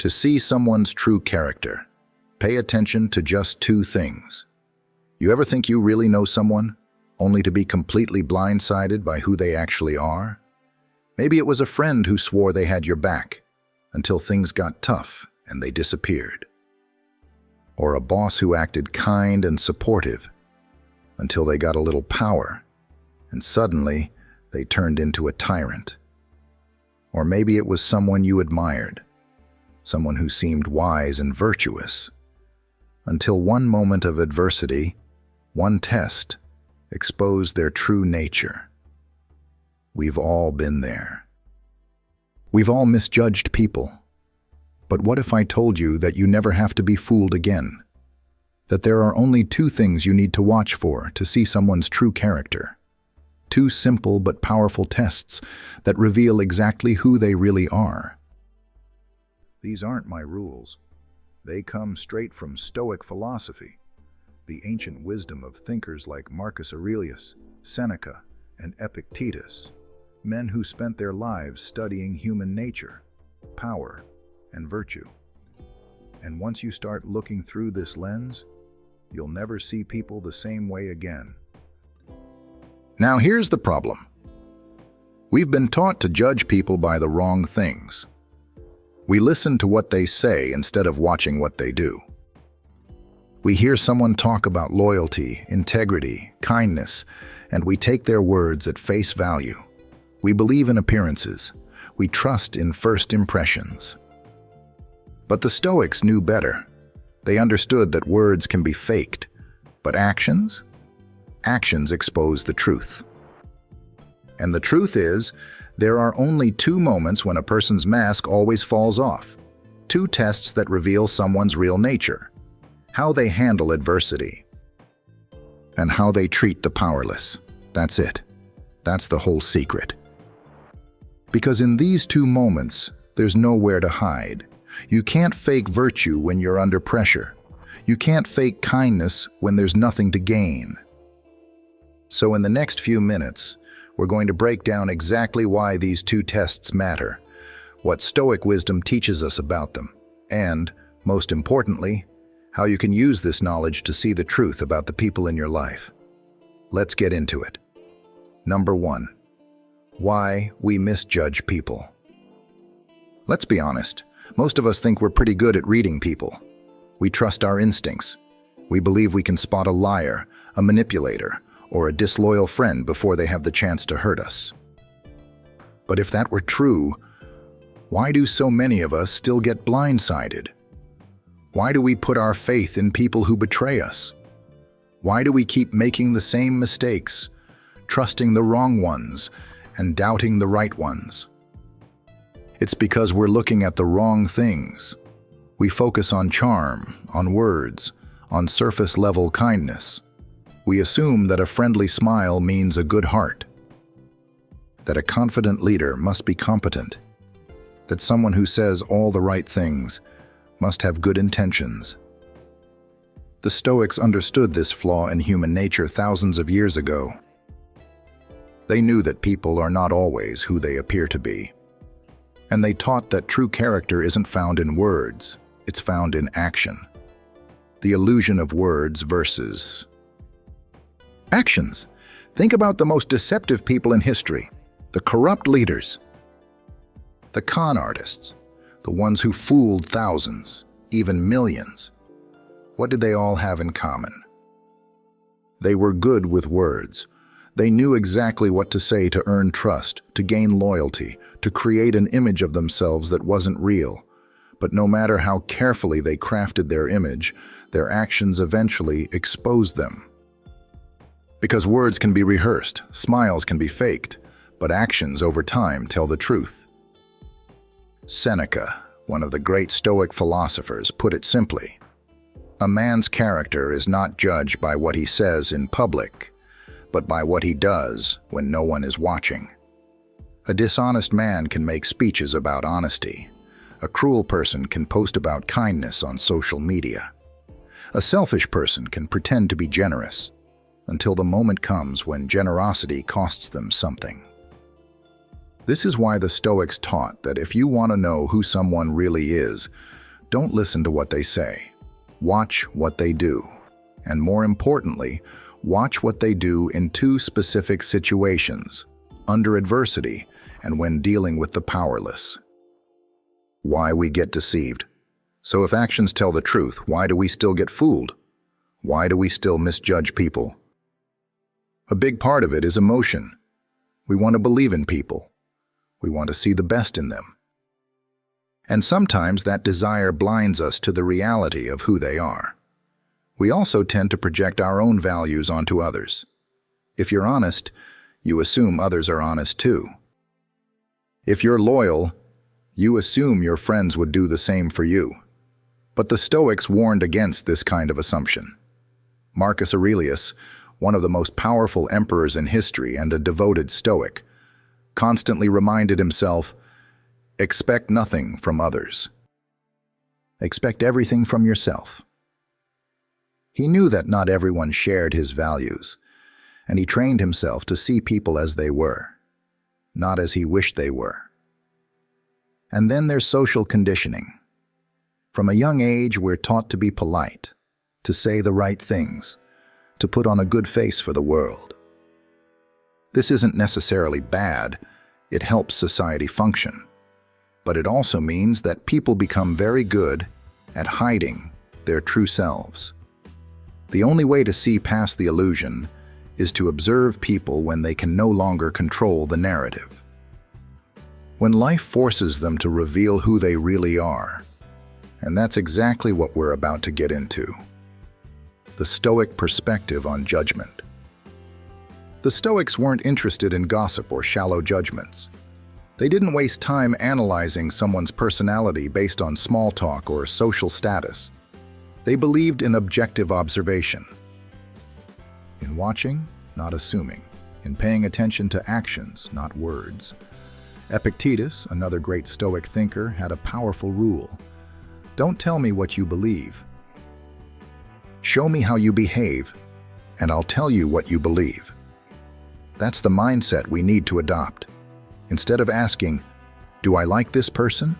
To see someone's true character, pay attention to just two things. You ever think you really know someone, only to be completely blindsided by who they actually are? Maybe it was a friend who swore they had your back, until things got tough and they disappeared. Or a boss who acted kind and supportive, until they got a little power, and suddenly they turned into a tyrant. Or maybe it was someone you admired, someone who seemed wise and virtuous, until one moment of adversity, one test, exposed their true nature. We've all been there. We've all misjudged people. But what if I told you that you never have to be fooled again? That there are only two things you need to watch for to see someone's true character. Two simple but powerful tests that reveal exactly who they really are. These aren't my rules. They come straight from Stoic philosophy, the ancient wisdom of thinkers like Marcus Aurelius, Seneca, and Epictetus, men who spent their lives studying human nature, power, and virtue. And once you start looking through this lens, you'll never see people the same way again. Now here's the problem. We've been taught to judge people by the wrong things. We listen to what they say instead of watching what they do. We hear someone talk about loyalty, integrity, kindness, and we take their words at face value. We believe in appearances. We trust in first impressions. But the Stoics knew better. They understood that words can be faked, but actions? Actions expose the truth. And the truth is, there are only two moments when a person's mask always falls off. Two tests that reveal someone's real nature. How they handle adversity. And how they treat the powerless. That's it. That's the whole secret. Because in these two moments, there's nowhere to hide. You can't fake virtue when you're under pressure. You can't fake kindness when there's nothing to gain. So in the next few minutes, we're going to break down exactly why these two tests matter, what Stoic wisdom teaches us about them, and, most importantly, how you can use this knowledge to see the truth about the people in your life. Let's get into it. Number 1. Why we misjudge people. Let's be honest. Most of us think we're pretty good at reading people. We trust our instincts. We believe we can spot a liar, a manipulator, or a disloyal friend before they have the chance to hurt us. But if that were true, why do so many of us still get blindsided? Why do we put our faith in people who betray us? Why do we keep making the same mistakes, trusting the wrong ones, and doubting the right ones? It's because we're looking at the wrong things. We focus on charm, on words, on surface-level kindness. We assume that a friendly smile means a good heart, that a confident leader must be competent, that someone who says all the right things must have good intentions. The Stoics understood this flaw in human nature thousands of years ago. They knew that people are not always who they appear to be. And they taught that true character isn't found in words, it's found in action. The illusion of words versus actions. Think about the most deceptive people in history, the corrupt leaders, the con artists, the ones who fooled thousands, even millions. What did they all have in common? They were good with words. They knew exactly what to say to earn trust, to gain loyalty, to create an image of themselves that wasn't real. But no matter how carefully they crafted their image, their actions eventually exposed them. Because words can be rehearsed, smiles can be faked, but actions over time tell the truth. Seneca, one of the great Stoic philosophers, put it simply: a man's character is not judged by what he says in public, but by what he does when no one is watching. A dishonest man can make speeches about honesty. A cruel person can post about kindness on social media. A selfish person can pretend to be generous, until the moment comes when generosity costs them something. This is why the Stoics taught that if you want to know who someone really is, don't listen to what they say. Watch what they do. And more importantly, watch what they do in two specific situations, under adversity and when dealing with the powerless. Why we get deceived. So if actions tell the truth, why do we still get fooled? Why do we still misjudge people? A big part of it is emotion. We want to believe in people. We want to see the best in them. And sometimes that desire blinds us to the reality of who they are. We also tend to project our own values onto others. If you're honest, you assume others are honest too. If you're loyal, you assume your friends would do the same for you. But the Stoics warned against this kind of assumption. Marcus Aurelius, one of the most powerful emperors in history and a devoted Stoic, constantly reminded himself, expect nothing from others. Expect everything from yourself. He knew that not everyone shared his values, and he trained himself to see people as they were, not as he wished they were. And then there's social conditioning. From a young age, we're taught to be polite, to say the right things, to put on a good face for the world. This isn't necessarily bad, it helps society function. But it also means that people become very good at hiding their true selves. The only way to see past the illusion is to observe people when they can no longer control the narrative. When life forces them to reveal who they really are. And that's exactly what we're about to get into. The Stoic perspective on judgment. The Stoics weren't interested in gossip or shallow judgments. They didn't waste time analyzing someone's personality based on small talk or social status. They believed in objective observation. In watching, not assuming. In paying attention to actions, not words. Epictetus, another great Stoic thinker, had a powerful rule. Don't tell me what you believe. Show me how you behave, and I'll tell you what you believe. That's the mindset we need to adopt. Instead of asking, do I like this person?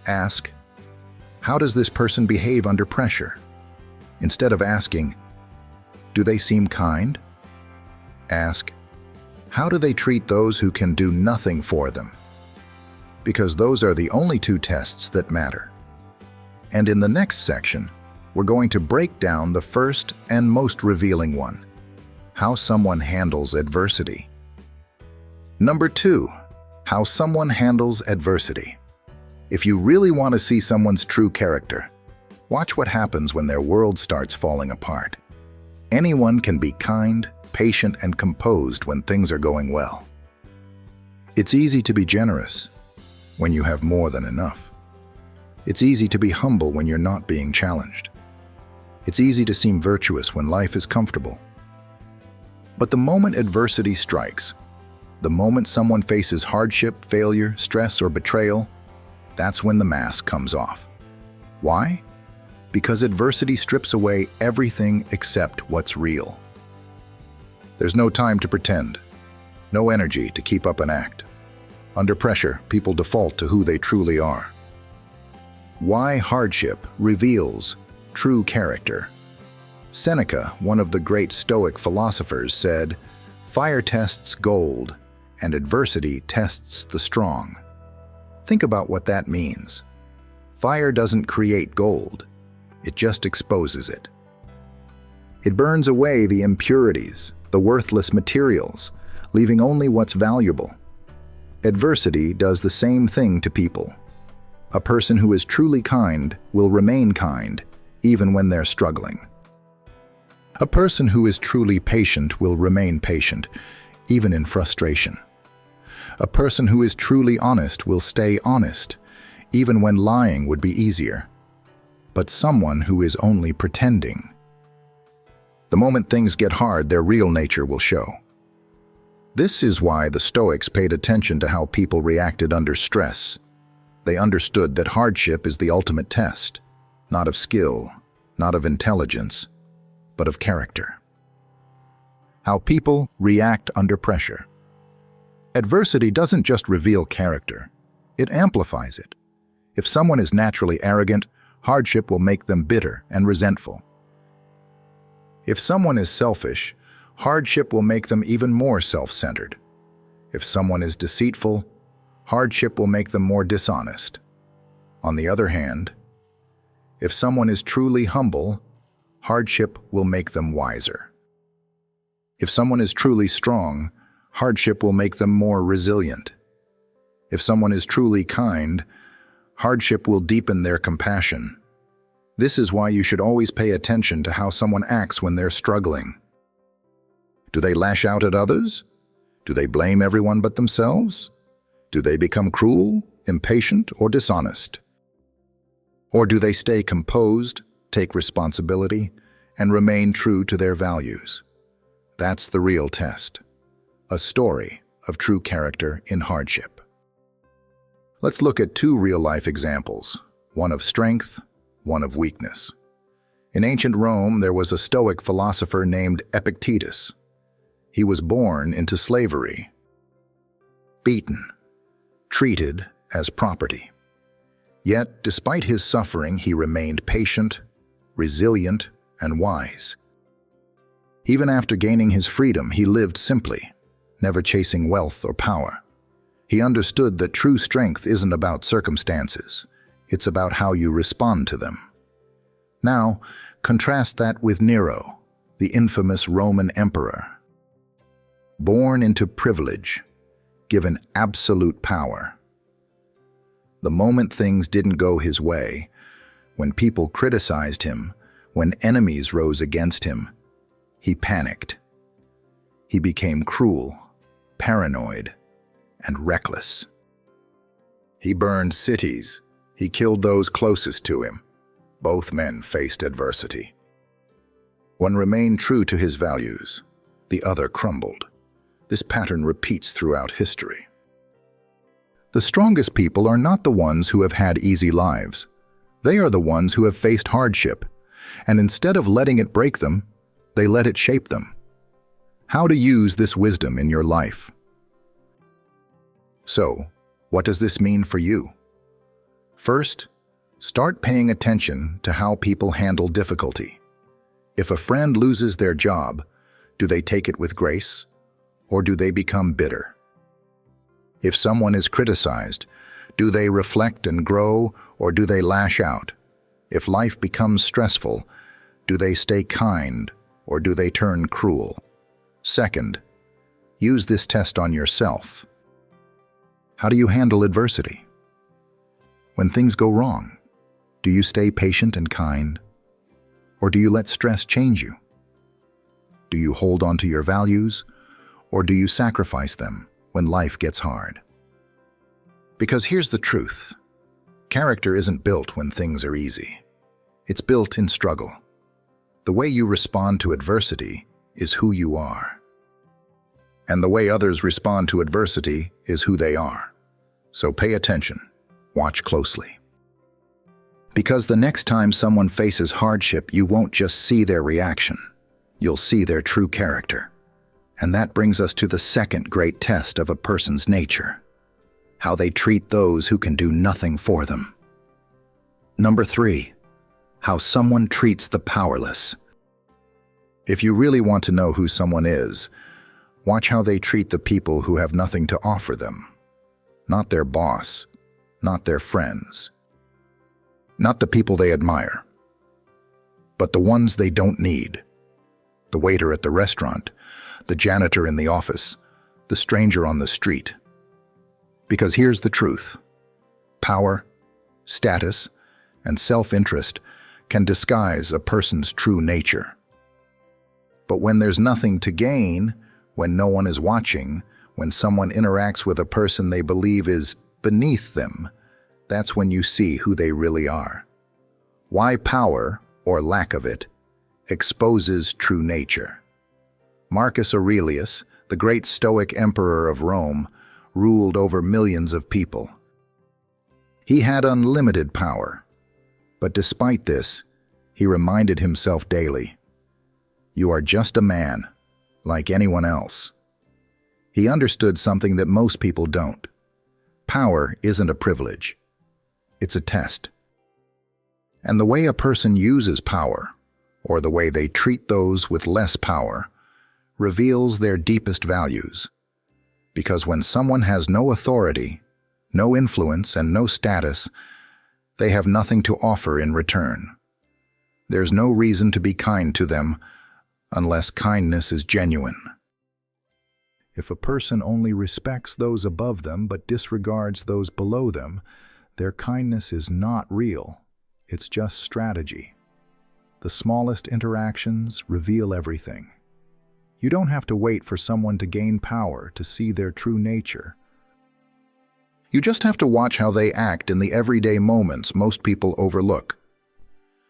Ask, how does this person behave under pressure? Instead of asking, do they seem kind? Ask, how do they treat those who can do nothing for them? Because those are the only two tests that matter. And in the next section, we're going to break down the first and most revealing one, how someone handles adversity. Number 2, how someone handles adversity. If you really want to see someone's true character, watch what happens when their world starts falling apart. Anyone can be kind, patient, and composed when things are going well. It's easy to be generous when you have more than enough. It's easy to be humble when you're not being challenged. It's easy to seem virtuous when life is comfortable. But the moment adversity strikes, the moment someone faces hardship, failure, stress, or betrayal, that's when the mask comes off. Why? Because adversity strips away everything except what's real. There's no time to pretend, no energy to keep up an act. Under pressure, people default to who they truly are. Why hardship reveals true character. Seneca, one of the great Stoic philosophers, said, "Fire tests gold, and adversity tests the strong." Think about what that means. Fire doesn't create gold, it just exposes it. It burns away the impurities, the worthless materials, leaving only what's valuable. Adversity does the same thing to people. A person who is truly kind will remain kind, even when they're struggling. A person who is truly patient will remain patient, even in frustration. A person who is truly honest will stay honest, even when lying would be easier. But someone who is only pretending, the moment things get hard, their real nature will show. This is why the Stoics paid attention to how people reacted under stress. They understood that hardship is the ultimate test, not of skill, not of intelligence, but of character. How people react under pressure. Adversity doesn't just reveal character, it amplifies it. If someone is naturally arrogant, hardship will make them bitter and resentful. If someone is selfish, hardship will make them even more self-centered. If someone is deceitful, hardship will make them more dishonest. On the other hand, if someone is truly humble, hardship will make them wiser. If someone is truly strong, hardship will make them more resilient. If someone is truly kind, hardship will deepen their compassion. This is why you should always pay attention to how someone acts when they're struggling. Do they lash out at others? Do they blame everyone but themselves? Do they become cruel, impatient, or dishonest? Or do they stay composed, take responsibility, and remain true to their values? That's the real test. A story of true character in hardship. Let's look at two real-life examples, one of strength, one of weakness. In ancient Rome, there was a Stoic philosopher named Epictetus. He was born into slavery, beaten, treated as property. Yet, despite his suffering, he remained patient, resilient, and wise. Even after gaining his freedom, he lived simply, never chasing wealth or power. He understood that true strength isn't about circumstances, it's about how you respond to them. Now, contrast that with Nero, the infamous Roman emperor. Born into privilege, given absolute power. The moment things didn't go his way, when people criticized him, when enemies rose against him, he panicked. He became cruel, paranoid, and reckless. He burned cities. He killed those closest to him. Both men faced adversity. One remained true to his values. The other crumbled. This pattern repeats throughout history. The strongest people are not the ones who have had easy lives. They are the ones who have faced hardship, and instead of letting it break them, they let it shape them. How to use this wisdom in your life. So, what does this mean for you? First, start paying attention to how people handle difficulty. If a friend loses their job, do they take it with grace, or do they become bitter? If someone is criticized, do they reflect and grow, or do they lash out? If life becomes stressful, do they stay kind, or do they turn cruel? Second, use this test on yourself. How do you handle adversity? When things go wrong, do you stay patient and kind? Or do you let stress change you? Do you hold on to your values, or do you sacrifice them when life gets hard? Because here's the truth. Character isn't built when things are easy. It's built in struggle. The way you respond to adversity is who you are. And the way others respond to adversity is who they are. So pay attention. Watch closely. Because the next time someone faces hardship, you won't just see their reaction. You'll see their true character. And that brings us to the second great test of a person's nature. How they treat those who can do nothing for them. Number 3. How someone treats the powerless. If you really want to know who someone is, watch how they treat the people who have nothing to offer them. Not their boss, not their friends, not the people they admire, but the ones they don't need. The waiter at the restaurant, the janitor in the office, the stranger on the street. Because here's the truth. Power, status, and self-interest can disguise a person's true nature. But when there's nothing to gain, when no one is watching, when someone interacts with a person they believe is beneath them, that's when you see who they really are. Why power, or lack of it, exposes true nature. Marcus Aurelius, the great Stoic emperor of Rome, ruled over millions of people. He had unlimited power, but despite this, he reminded himself daily, "You are just a man, like anyone else." He understood something that most people don't. Power isn't a privilege. It's a test. And the way a person uses power, or the way they treat those with less power, reveals their deepest values. Because when someone has no authority, no influence, and no status, they have nothing to offer in return. There's no reason to be kind to them unless kindness is genuine. If a person only respects those above them but disregards those below them, their kindness is not real. It's just strategy. The smallest interactions reveal everything. You don't have to wait for someone to gain power to see their true nature. You just have to watch how they act in the everyday moments most people overlook.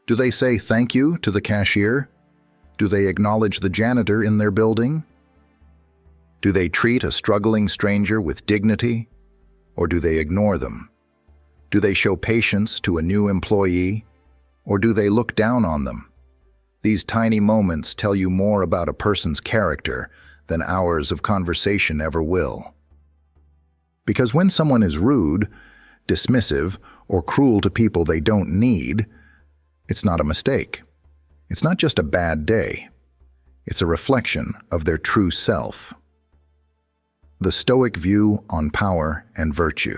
Do they say thank you to the cashier? Do they acknowledge the janitor in their building? Do they treat a struggling stranger with dignity, or do they ignore them? Do they show patience to a new employee, or do they look down on them? These tiny moments tell you more about a person's character than hours of conversation ever will. Because when someone is rude, dismissive, or cruel to people they don't need, it's not a mistake. It's not just a bad day. It's a reflection of their true self. The Stoic view on power and virtue.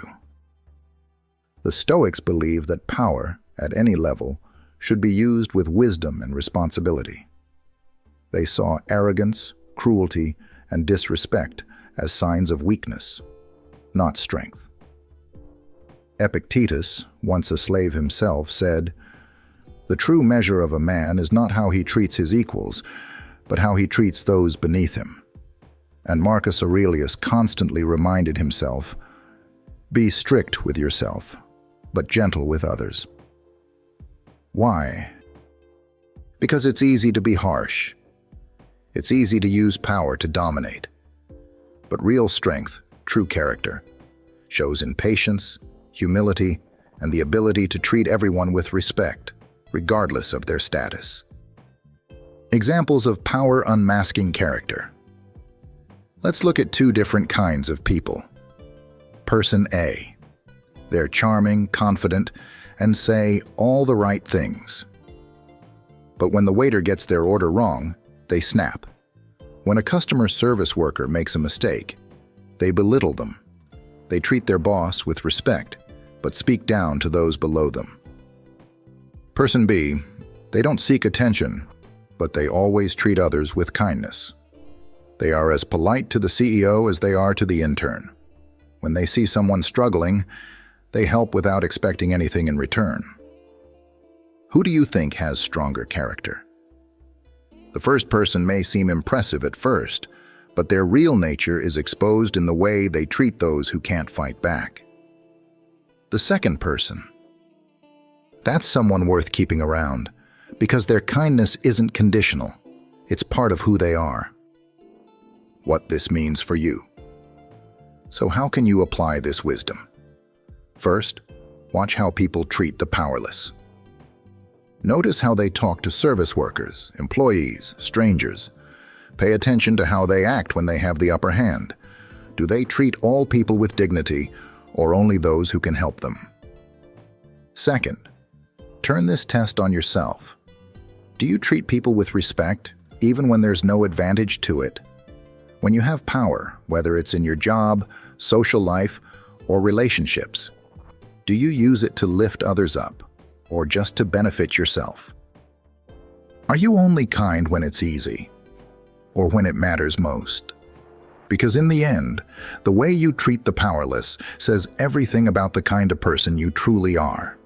The Stoics believe that power, at any level, should be used with wisdom and responsibility. They saw arrogance, cruelty, and disrespect as signs of weakness, not strength. Epictetus, once a slave himself, said, "The true measure of a man is not how he treats his equals, but how he treats those beneath him." And Marcus Aurelius constantly reminded himself, "Be strict with yourself, but gentle with others." Why? Because it's easy to be harsh. It's easy to use power to dominate. But real strength, true character, shows in patience, humility, and the ability to treat everyone with respect, regardless of their status. Examples of power unmasking character. Let's look at two different kinds of people. Person A. They're charming, confident, and say all the right things. But when the waiter gets their order wrong, they snap. When a customer service worker makes a mistake, they belittle them. They treat their boss with respect, but speak down to those below them. Person B. They don't seek attention, but they always treat others with kindness. They are as polite to the CEO as they are to the intern. When they see someone struggling, they help without expecting anything in return. Who do you think has stronger character? The first person may seem impressive at first, but their real nature is exposed in the way they treat those who can't fight back. The second person. That's someone worth keeping around, because their kindness isn't conditional. It's part of who they are. What this means for you. So how can you apply this wisdom? First, watch how people treat the powerless. Notice how they talk to service workers, employees, strangers. Pay attention to how they act when they have the upper hand. Do they treat all people with dignity, or only those who can help them? Second, turn this test on yourself. Do you treat people with respect, even when there's no advantage to it? When you have power, whether it's in your job, social life, or relationships, do you use it to lift others up, or just to benefit yourself? Are you only kind when it's easy, or when it matters most? Because in the end, the way you treat the powerless says everything about the kind of person you truly are.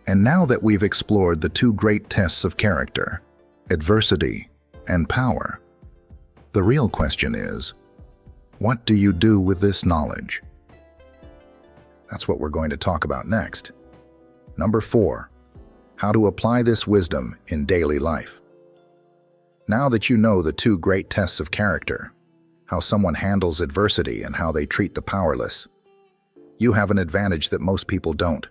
And now that we've explored the two great tests of character, adversity and power, the real question is, what do you do with this knowledge? That's what we're going to talk about next. Number 4, how to apply this wisdom in daily life. Now that you know the two great tests of character, how someone handles adversity and how they treat the powerless, you have an advantage that most people don't.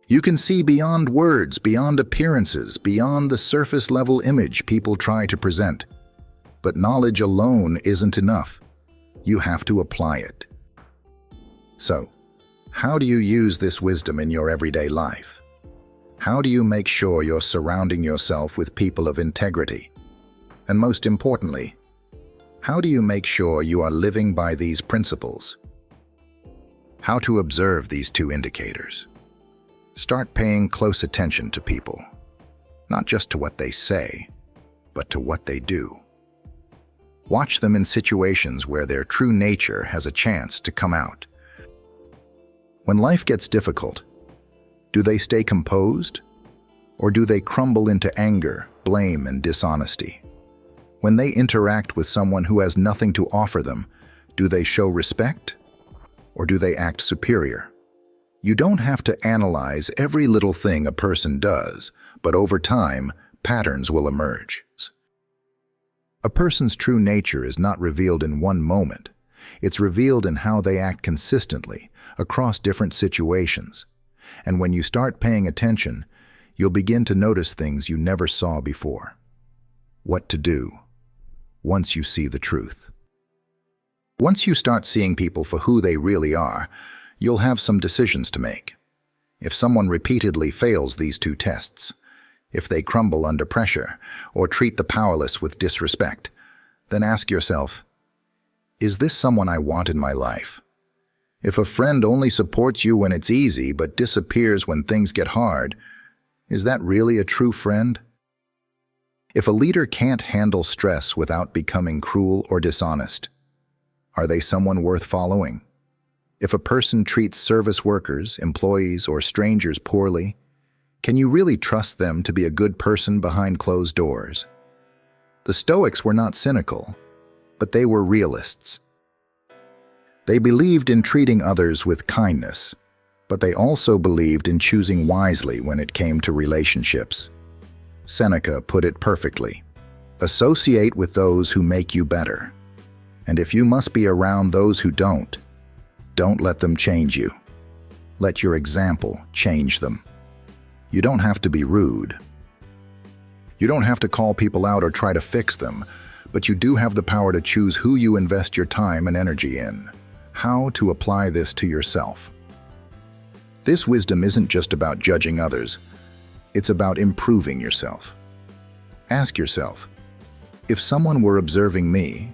You can see beyond words, beyond appearances, beyond the surface-level image people try to present. But knowledge alone isn't enough. You have to apply it. So, how do you use this wisdom in your everyday life? How do you make sure you're surrounding yourself with people of integrity? And most importantly, how do you make sure you are living by these principles? How to observe these two indicators. Start paying close attention to people, not just to what they say, but to what they do. Watch them in situations where their true nature has a chance to come out. When life gets difficult, do they stay composed? Or do they crumble into anger, blame, and dishonesty? When they interact with someone who has nothing to offer them, do they show respect? Or do they act superior? You don't have to analyze every little thing a person does, but over time, patterns will emerge. A person's true nature is not revealed in one moment. It's revealed in how they act consistently across different situations. And when you start paying attention, you'll begin to notice things you never saw before. What to do once you see the truth. Once you start seeing people for who they really are, you'll have some decisions to make. If someone repeatedly fails these two tests, if they crumble under pressure or treat the powerless with disrespect, then ask yourself, is this someone I want in my life? If a friend only supports you when it's easy but disappears when things get hard, is that really a true friend? If a leader can't handle stress without becoming cruel or dishonest, are they someone worth following? If a person treats service workers, employees, or strangers poorly, can you really trust them to be a good person behind closed doors? The Stoics were not cynical, but they were realists. They believed in treating others with kindness, but they also believed in choosing wisely when it came to relationships. Seneca put it perfectly: associate with those who make you better. And if you must be around those who don't let them change you. Let your example change them. You don't have to be rude. You don't have to call people out or try to fix them, but you do have the power to choose who you invest your time and energy in. How to apply this to yourself. This wisdom isn't just about judging others. It's about improving yourself. Ask yourself, if someone were observing me,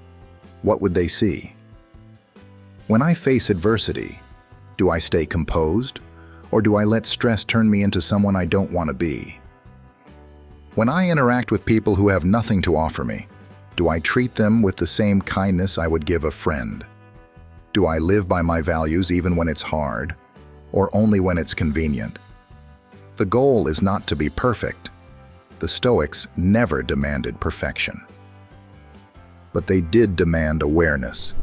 what would they see? When I face adversity, do I stay composed, or do I let stress turn me into someone I don't want to be? When I interact with people who have nothing to offer me, do I treat them with the same kindness I would give a friend? Do I live by my values even when it's hard, or only when it's convenient? The goal is not to be perfect. The Stoics never demanded perfection. But they did demand awareness,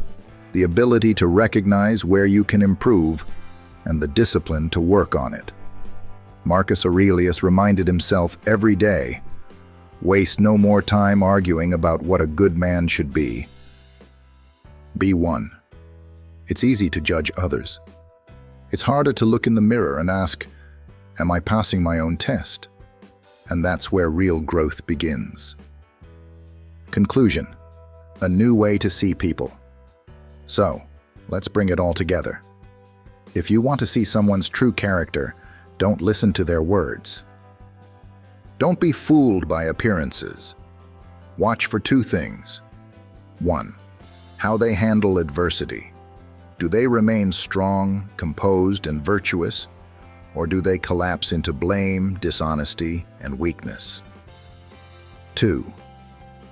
the ability to recognize where you can improve, and the discipline to work on it. Marcus Aurelius reminded himself every day, waste no more time arguing about what a good man should be. Be one. It's easy to judge others. It's harder to look in the mirror and ask, am I passing my own test? And that's where real growth begins. Conclusion: a new way to see people. So, let's bring it all together. If you want to see someone's true character, don't listen to their words. Don't be fooled by appearances. Watch for two things. 1. How they handle adversity. Do they remain strong, composed, and virtuous, or do they collapse into blame, dishonesty, and weakness? 2.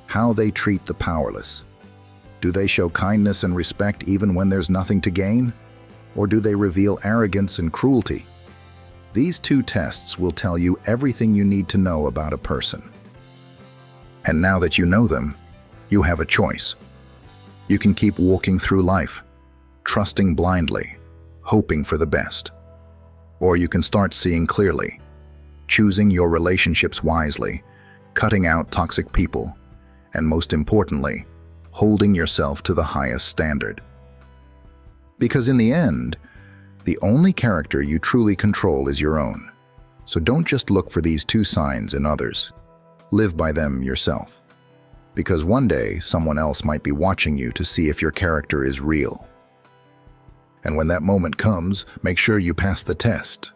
How they treat the powerless. Do they show kindness and respect even when there's nothing to gain, or do they reveal arrogance and cruelty? These two tests will tell you everything you need to know about a person. And now that you know them, you have a choice. You can keep walking through life, trusting blindly, hoping for the best. Or you can start seeing clearly, choosing your relationships wisely, cutting out toxic people, and most importantly, holding yourself to the highest standard. Because in the end, the only character you truly control is your own. So don't just look for these two signs in others. Live by them yourself. Because one day, someone else might be watching you to see if your character is real. And when that moment comes, make sure you pass the test.